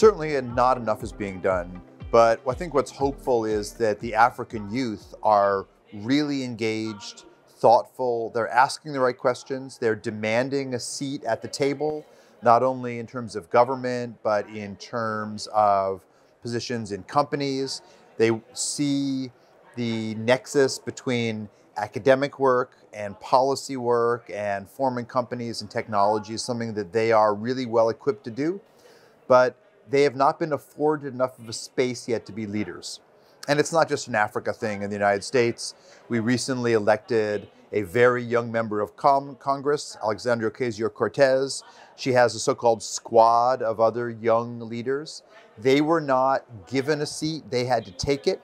Certainly not enough is being done, but I think what's hopeful is that the African youth are really engaged, thoughtful, they're asking the right questions, they're demanding a seat at the table, not only in terms of government, but in terms of positions in companies. They see the nexus between academic work and policy work and forming companies and technology is something that they are really well equipped to do, but they have not been afforded enough of a space yet to be leaders. And it's not just an Africa thing in the United States. We recently elected a very young member of Congress, Alexandria Ocasio-Cortez. She has a so-called squad of other young leaders. They were not given a seat, they had to take it.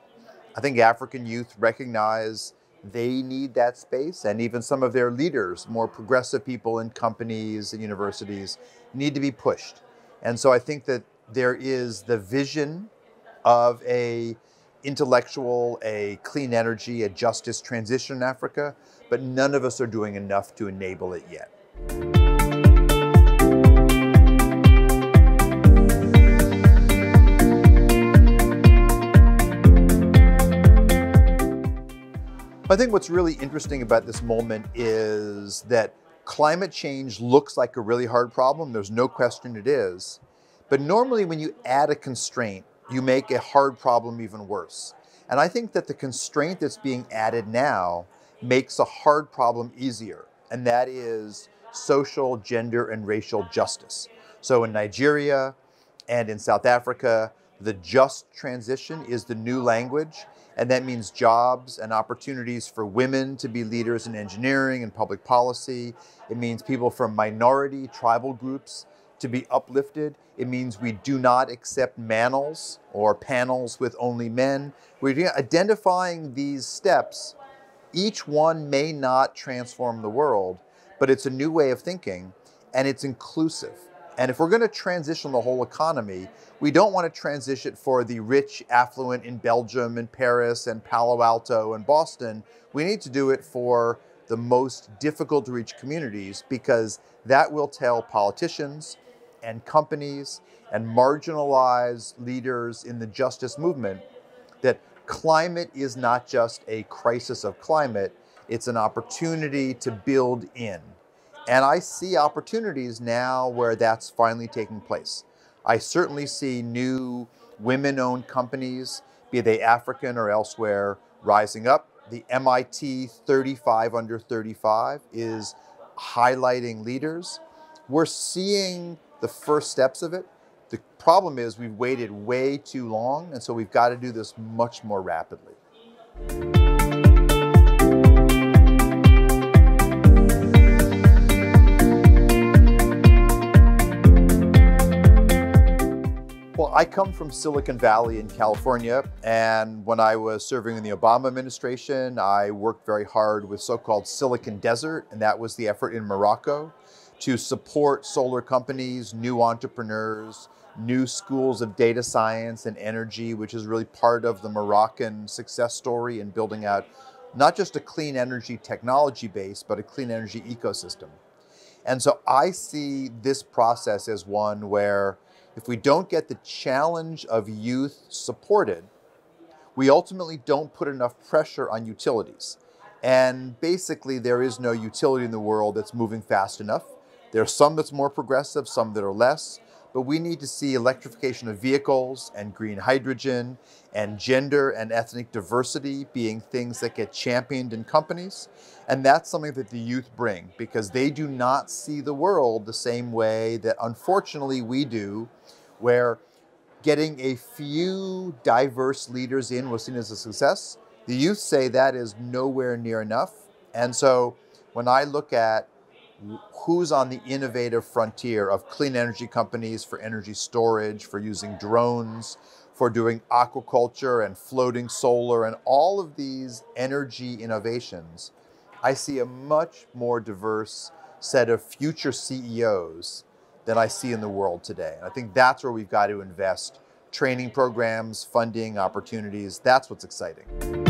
I think African youth recognize they need that space, and even some of their leaders, more progressive people in companies and universities, need to be pushed. And so I think that there is the vision of a intellectual, a clean energy, a justice transition in Africa, but none of us are doing enough to enable it yet. I think what's really interesting about this moment is that climate change looks like a really hard problem. There's no question it is. But normally when you add a constraint, you make a hard problem even worse. And I think that the constraint that's being added now makes a hard problem easier, and that is social, gender, and racial justice. So in Nigeria and in South Africa, the just transition is the new language, and that means jobs and opportunities for women to be leaders in engineering and public policy. It means people from minority, tribal groups to be uplifted. It means we do not accept manels or panels with only men. We're identifying these steps. Each one may not transform the world, but it's a new way of thinking, and it's inclusive. And if we're going to transition the whole economy, we don't want to transition for the rich, affluent in Belgium and Paris and Palo Alto and Boston. We need to do it for the most difficult to reach communities, because that will tell politicians and companies and marginalized leaders in the justice movement that climate is not just a crisis of climate, it's an opportunity to build in. And I see opportunities now where that's finally taking place. I certainly see new women-owned companies, be they African or elsewhere, rising up. The MIT 35 under 35 is highlighting leaders. We're seeing the first steps of it. The problem is we've waited way too long, and so we've got to do this much more rapidly. Well, I come from Silicon Valley in California, and when I was serving in the Obama administration, I worked very hard with so-called Silicon Desert, and that was the effort in Morocco to support solar companies, new entrepreneurs, new schools of data science and energy, which is really part of the Moroccan success story in building out not just a clean energy technology base, but a clean energy ecosystem. And so I see this process as one where if we don't get the challenge of youth supported, we ultimately don't put enough pressure on utilities. And basically there is no utility in the world that's moving fast enough. There are some that's more progressive, some that are less, but we need to see electrification of vehicles and green hydrogen and gender and ethnic diversity being things that get championed in companies. And that's something that the youth bring, because they do not see the world the same way that unfortunately we do, where getting a few diverse leaders in was seen as a success. The youth say that is nowhere near enough. And so when I look at who's on the innovative frontier of clean energy companies for energy storage, for using drones, for doing aquaculture and floating solar and all of these energy innovations, I see a much more diverse set of future CEOs than I see in the world today. And I think that's where we've got to invest. Training programs, funding, opportunities, that's what's exciting.